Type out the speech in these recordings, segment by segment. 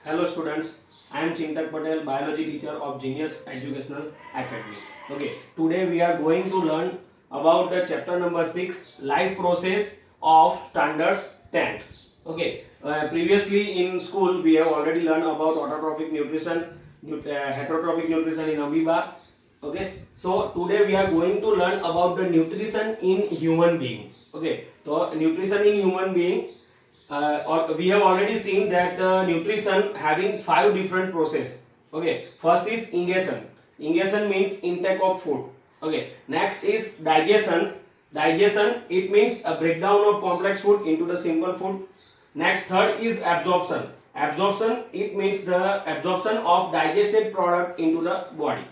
Hello students, I am Chintak Patel, biology teacher of Genius Educational Academy. Okay, today we are going to learn about the chapter number 6, life process of standard 10. Okay, previously in school we have already learned about autotrophic nutrition, heterotrophic nutrition in amoeba. Okay, so today we are going to learn about the nutrition in human being. Okay, so nutrition in human being, or we have already seen that nutrition having 5 different process. Okay, first is ingestion. Ingestion means intake of food. Okay, next is digestion. Digestion, it means a breakdown of complex food into the simple food. Next, third is absorption. Absorption, it means the absorption of digested product into the body.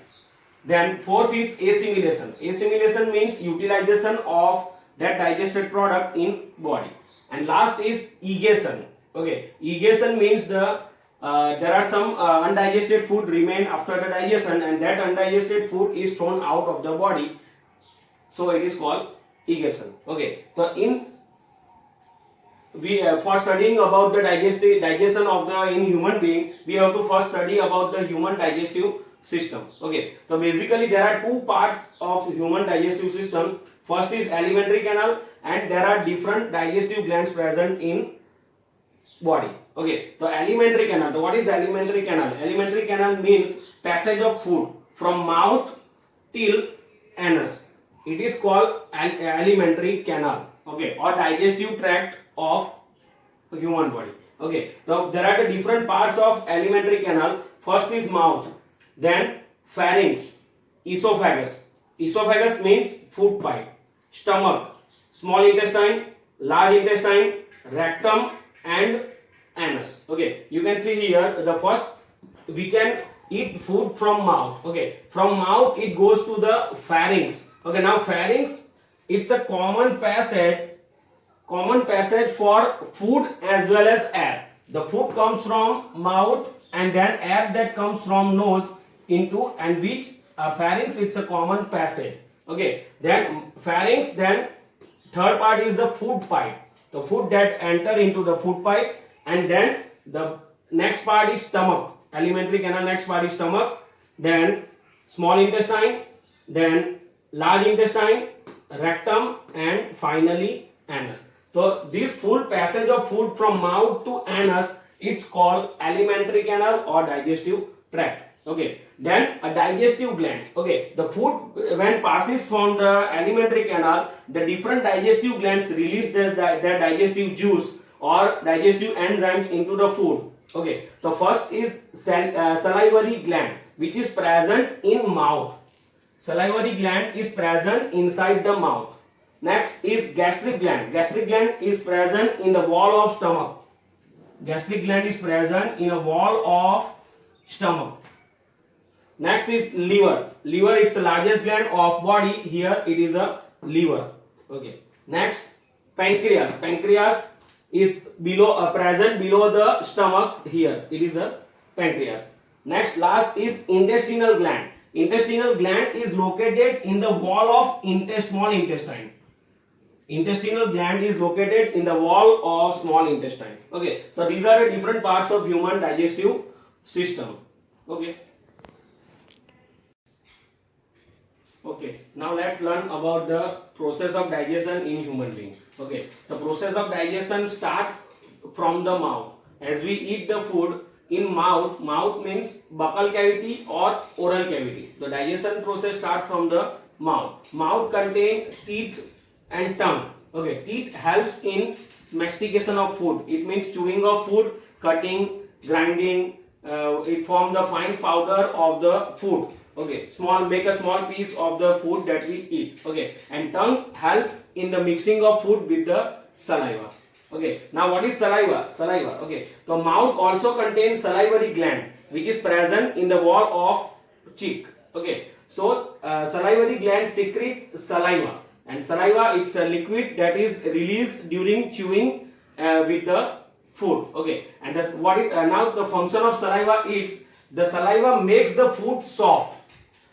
Then fourth is assimilation. Assimilation means utilization of that digested product in body. And last is egestion. Okay, egestion means there are some undigested food remain after the digestion, and that undigested food is thrown out of the body, so it is called egestion. Okay, so for studying about the digestion of the in human being, we have to first study about the human digestive system. Okay, so basically there are 2 parts of human digestive system. First is alimentary canal, and there are different digestive glands present in body. Okay, so alimentary canal. So what is alimentary canal? Alimentary canal means passage of food from mouth till anus. It is called alimentary canal. Okay, or digestive tract of human body. Okay, so there are the different parts of alimentary canal. First is mouth, then pharynx, esophagus. Esophagus means food pipe. Stomach, small intestine, large intestine, rectum and anus. Okay, you can see here the first, we can eat food from mouth. Okay, from mouth it goes to the pharynx. Okay, now pharynx, it's a common passage for food as well as air. The food comes from mouth and then air that comes from nose into, and which pharynx, it's a common passage. Okay, then pharynx, then third part is the food pipe, the food that enter into the food pipe, and then the next part is stomach. Alimentary canal next part is stomach, then small intestine, then large intestine, rectum and finally anus. So this full passage of food from mouth to anus, it's called alimentary canal or digestive tract. Okay, then a digestive glands. Okay, the food when passes from the alimentary canal, the different digestive glands release their digestive juice or digestive enzymes into the food. Okay, the first is salivary gland, which is present in mouth. Salivary gland is present inside the mouth. Next is gastric gland. Gastric gland is present in the wall of stomach. Gastric gland is present in a wall of stomach. Next is liver. Liver, it's the largest gland of body. Here it is a liver. Okay. Next, pancreas. Pancreas is present below the stomach. Here it is a pancreas. Next, last is intestinal gland. Intestinal gland is located in the wall of small intestine. Intestinal gland is located in the wall of small intestine. Okay. So these are the different parts of human digestive system. Okay. Okay, now let's learn about the process of digestion in human being. Okay, the process of digestion start from the mouth. As we eat the food in mouth, mouth means buccal cavity or oral cavity. The digestion process start from the mouth. Mouth contains teeth and tongue. Okay, teeth helps in mastication of food. It means chewing of food, cutting, grinding. It form the fine powder of the food. Okay, make a small piece of the food that we eat. Okay, and tongue help in the mixing of food with the saliva. Okay, now what is saliva? Saliva. Okay, the mouth also contains salivary gland, which is present in the wall of cheek. Okay, so salivary gland secrete saliva, and saliva, it's a liquid that is released during chewing with the food. Okay, and that's what it, now the function of saliva is the saliva makes the food soft.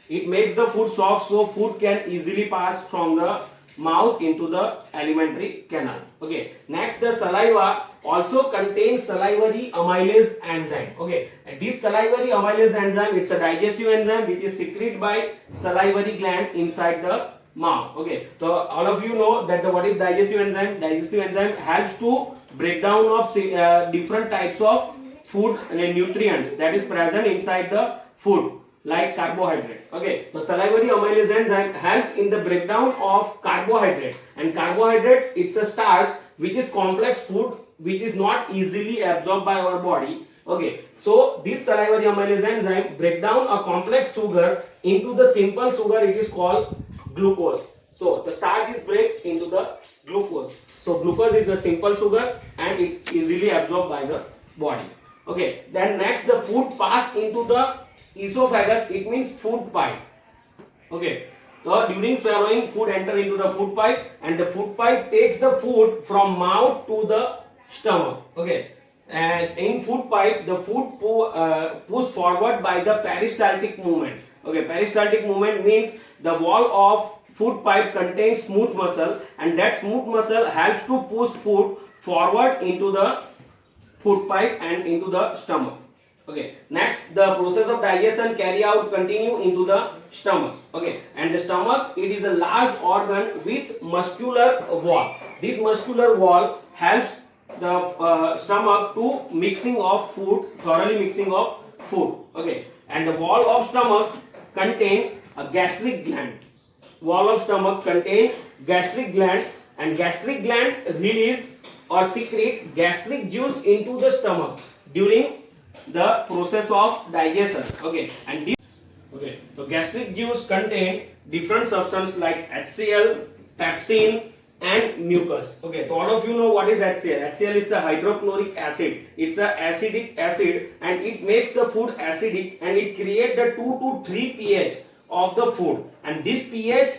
It makes the food soft, so food can easily pass from the mouth into the alimentary canal. Okay, next the saliva also contains salivary amylase enzyme. Okay, and this salivary amylase enzyme, it's a digestive enzyme which is secreted by salivary gland inside the mouth. Okay, so all of you know that what is digestive enzyme. Digestive enzyme helps to break down of different types of food and nutrients that is present inside the food, like carbohydrate. Okay, so salivary amylase enzyme helps in the breakdown of carbohydrate, and carbohydrate, it's a starch which is complex food which is not easily absorbed by our body. Okay, so this salivary amylase enzyme break down a complex sugar into the simple sugar, it is called glucose. So the starch is break into the glucose. So glucose is a simple sugar and it easily absorbed by the body. Okay, then next the food pass into the esophagus, it means food pipe. Okay, so during swallowing, food enter into the food pipe, and the food pipe takes the food from mouth to the stomach. Okay, and in food pipe the food pushed forward by the peristaltic movement. Okay, peristaltic movement means the wall of food pipe contains smooth muscle, and that smooth muscle helps to push food forward into the food pipe and into the stomach. Okay, next the process of digestion carry out continue into the stomach. Okay, and the stomach, it is a large organ with muscular wall. This muscular wall helps the stomach to mixing of food, thoroughly mixing of food. Okay, and the wall of stomach contain a gastric gland. Wall of stomach contain gastric gland, and gastric gland release or secrete gastric juice into the stomach during the process of digestion. Okay, and this, okay, so gastric juice contain different substances like HCl, pepsin and mucus. Okay, so all of you know what is HCl. HCl is a hydrochloric acid. It's a acidic acid and it makes the food acidic, and it create the 2 to 3 pH of the food, and this pH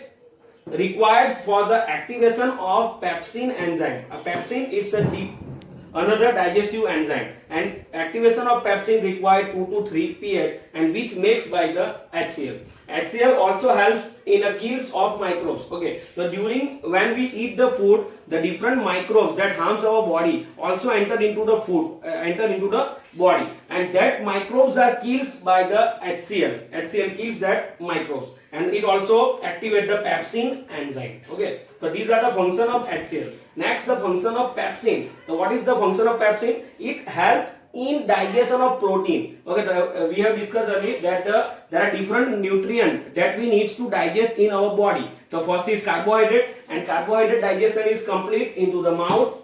requires for the activation of pepsin enzyme. A pepsin, it's a another digestive enzyme, and activation of pepsin require 2 to 3 pH, and which makes by the HCl. HCl also helps in a kills of microbes. Okay, so during when we eat the food, the different microbes that harms our body also enter into the food, enter into the body, and that microbes are kills by the HCl. HCl kills that microbes, and it also activate the pepsin enzyme. Okay, so these are the function of HCl. Next, the function of pepsin. So what is the function of pepsin? It helps in digestion of protein. Okay, we have discussed earlier that there are different nutrients that we need to digest in our body. The first is carbohydrate, and carbohydrate digestion is complete into the mouth,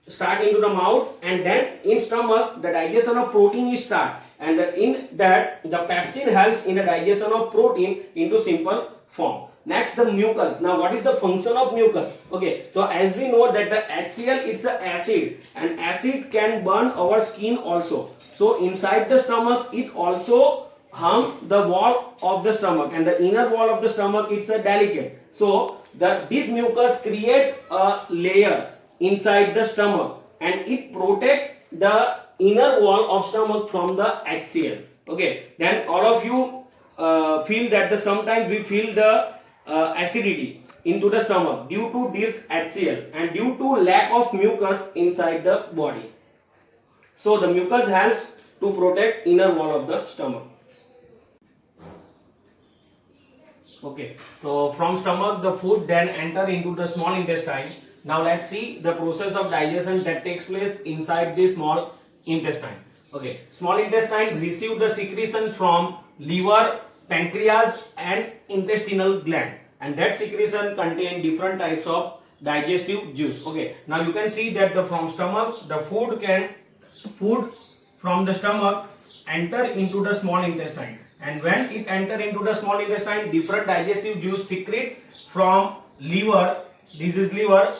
start into the mouth, and then in stomach the digestion of protein is start, and in that the pepsin helps in the digestion of protein into simple form. Next, the mucus. Now what is the function of mucus? Okay, so as we know that the HCl, it's an acid, and acid can burn our skin also. So inside the stomach it also harm the wall of the stomach, and the inner wall of the stomach, it's a delicate. So this mucus create a layer inside the stomach, and it protect the inner wall of stomach from the HCl. Okay, then all of you feel that sometimes we feel the acidity into the stomach due to this HCl and due to lack of mucus inside the body. So the mucus helps to protect inner wall of the stomach. Okay, so from stomach the food then enter into the small intestine. Now let's see the process of digestion that takes place inside the small intestine. Okay, small intestine receive the secretion from liver, pancreas and intestinal gland, and that secretion contain different types of digestive juice. Okay, now you can see that from stomach the food from the stomach enter into the small intestine, and when it enter into the small intestine, different digestive juice secrete from liver. This is liver.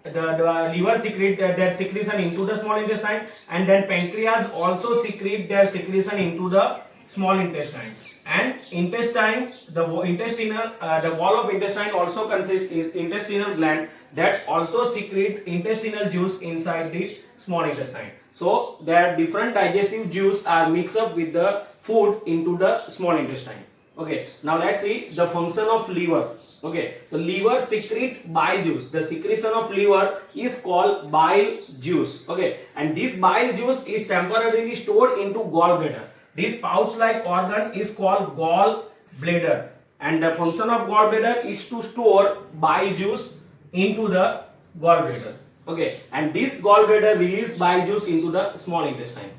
The liver secrete their secretion into the small intestine, and then pancreas also secrete their secretion into the small intestine, and intestine, the intestinal the wall of intestine also consists is intestinal gland that also secrete intestinal juice inside the small intestine. So their different digestive juice are mixed up with the food into the small intestine. Okay, now let's see the function of liver. Okay, so liver secrete bile juice. The secretion of liver is called bile juice. Okay, and this bile juice is temporarily stored into gallbladder. This pouch-like organ is called gallbladder, and the function of gallbladder is to store bile juice into the gallbladder. Okay, and this gallbladder release bile juice into the small intestine.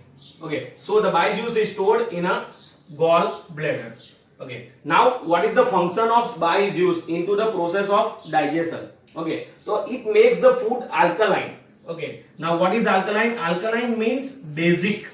Okay, so the bile juice is stored in a gallbladder. Okay, now what is the function of bile juice into the process of digestion? Okay, so it makes the food alkaline. Okay, now what is alkaline? Alkaline means basic.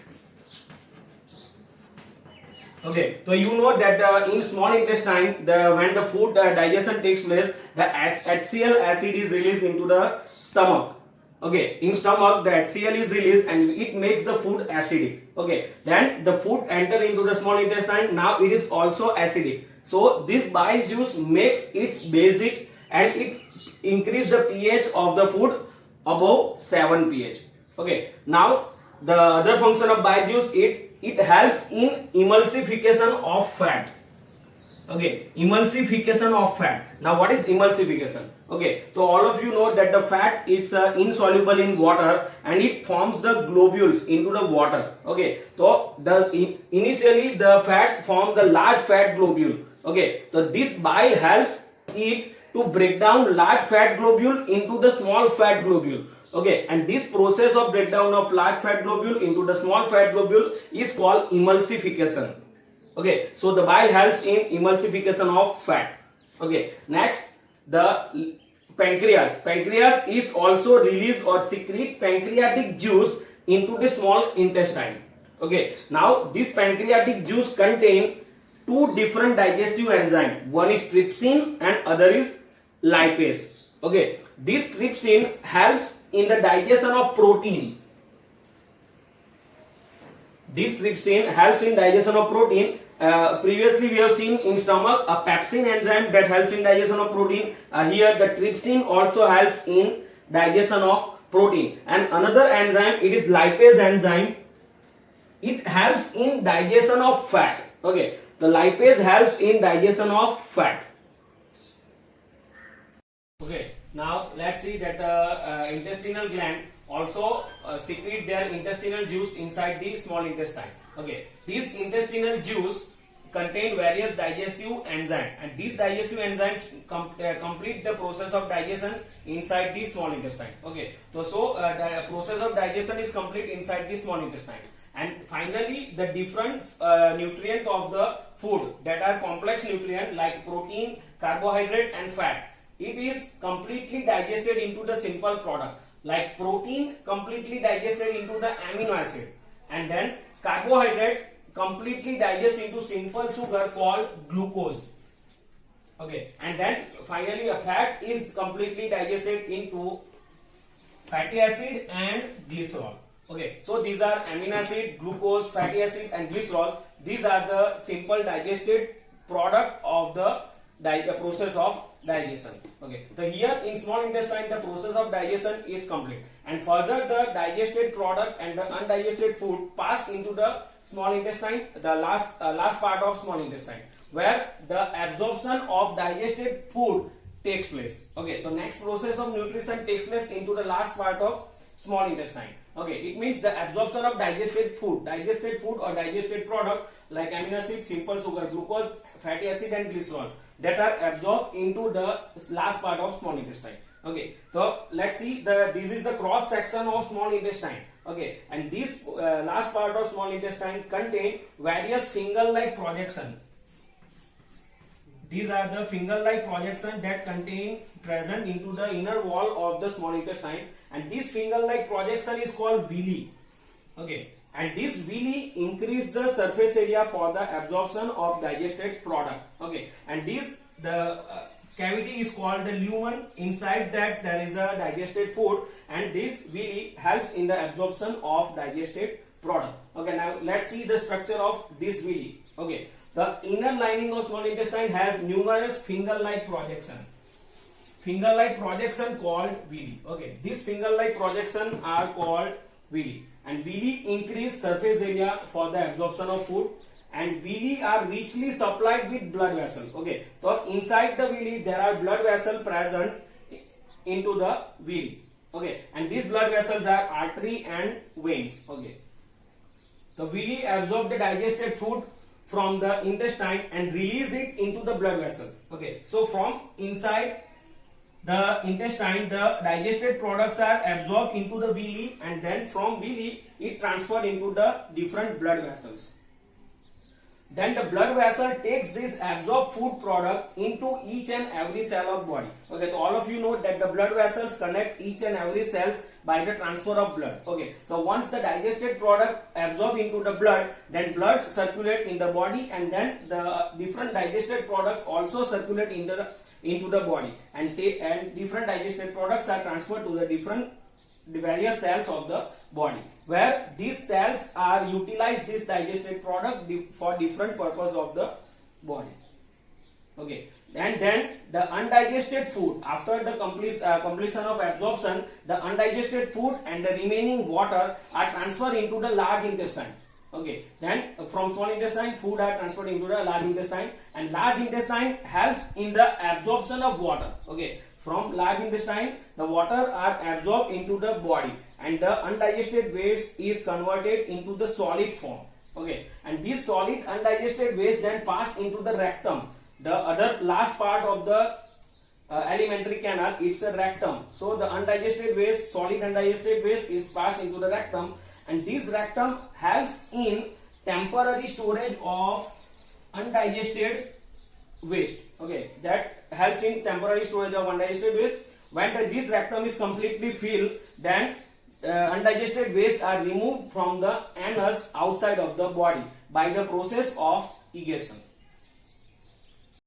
Okay, so you know that in small intestine, when the food digestion takes place, the HCl acid is released into the stomach. Okay, in stomach the HCl is released and it makes the food acidic. Okay, then the food enter into the small intestine. Now it is also acidic. So this bile juice makes its basic and it increase the pH of the food above 7 pH. Okay, now the other function of bile juice, it helps in emulsification of fat. Okay, emulsification of fat. Now what is emulsification? Okay, so all of you know that the fat is insoluble in water and it forms the globules into the water. Okay, so initially the fat form the large fat globule. Okay, so this bile helps it to break down large fat globule into the small fat globule. Okay, and this process of breakdown of large fat globule into the small fat globule is called emulsification. Okay, so the bile helps in emulsification of fat. Okay, next the pancreas. Pancreas is also release or secrete pancreatic juice into the small intestine. Okay, now this pancreatic juice contain two different digestive enzymes. One is trypsin and other is lipase. Okay, this trypsin helps in the digestion of protein. This trypsin helps in digestion of protein. Previously we have seen in stomach a pepsin enzyme that helps in digestion of protein. Here the trypsin also helps in digestion of protein. And another enzyme, it is lipase enzyme. It helps in digestion of fat. Okay, the lipase helps in digestion of fat. Okay, now let's see that the intestinal gland also secrete their intestinal juice inside the small intestine. Okay, this intestinal juice contain various digestive enzymes and these digestive enzymes complete the process of digestion inside the small intestine. Okay, so the process of digestion is complete inside the small intestine. And finally the different nutrient of the food that are complex nutrient like protein, carbohydrate and fat, it is completely digested into the simple product. Like protein completely digested into the amino acid, and then carbohydrate completely digested into simple sugar called glucose. Okay, and then finally a fat is completely digested into fatty acid and glycerol. Okay, so these are amino acid, glucose, fatty acid and glycerol. These are the simple digested product of the process of digestion. Okay, so here in small intestine the process of digestion is complete, and further the digested product and the undigested food pass into the small intestine, the last part of small intestine, where the absorption of digested food takes place. Okay, the next process of nutrition takes place into the last part of small intestine. Okay, it means the absorption of digested food or digested product like amino acid, simple sugar, glucose, fatty acid and glycerol that are absorbed into the last part of small intestine. Okay, so let's see this is the cross section of small intestine. Okay, and this last part of small intestine contain various finger-like projection. These are the finger-like projection that contain present into the inner wall of the small intestine, and this finger-like projection is called villi. Okay, and this villi increase the surface area for the absorption of digested product. Okay, and the cavity is called the lumen. Inside that there is a digested food, and this villi helps in the absorption of digested product. Okay, now let's see the structure of this villi. Okay, the inner lining of small intestine has numerous finger-like projection. Finger-like projection called villi. Okay, these finger-like projection are called villi, and villi increase surface area for the absorption of food, and villi are richly supplied with blood vessel. Okay, so inside the villi there are blood vessel present into the villi. Okay, and these blood vessels are artery and veins. Okay, the villi absorb the digested food from the intestine and release it into the blood vessel. Okay, so from inside the intestine, the digested products are absorbed into the villi, and then from villi it transferred into the different blood vessels. Then the blood vessel takes this absorbed food product into each and every cell of body. Okay, so all of you know that the blood vessels connect each and every cells by the transfer of blood. Okay, so once the digested product absorbed into the blood, then blood circulate in the body, and then the different digested products also circulate into the body, and different digested products are transferred to the various cells of the body, where these cells are utilize this digested product for different purpose of the body. Okay, and then the undigested food, after the completion of absorption, the undigested food and the remaining water are transferred into the large intestine. Okay, then from small intestine food are transferred into the large intestine, and large intestine helps in the absorption of water. Okay, from large intestine the water are absorbed into the body, and the undigested waste is converted into the solid form. Okay, and this solid undigested waste then pass into the rectum, the other last part of the alimentary canal. It's a rectum. So the undigested waste, solid undigested waste, is passed into the rectum, and this rectum helps in temporary storage of undigested waste. Okay, that helps in temporary storage of undigested waste. When this rectum is completely filled, then undigested waste are removed from the anus outside of the body by the process of egestion.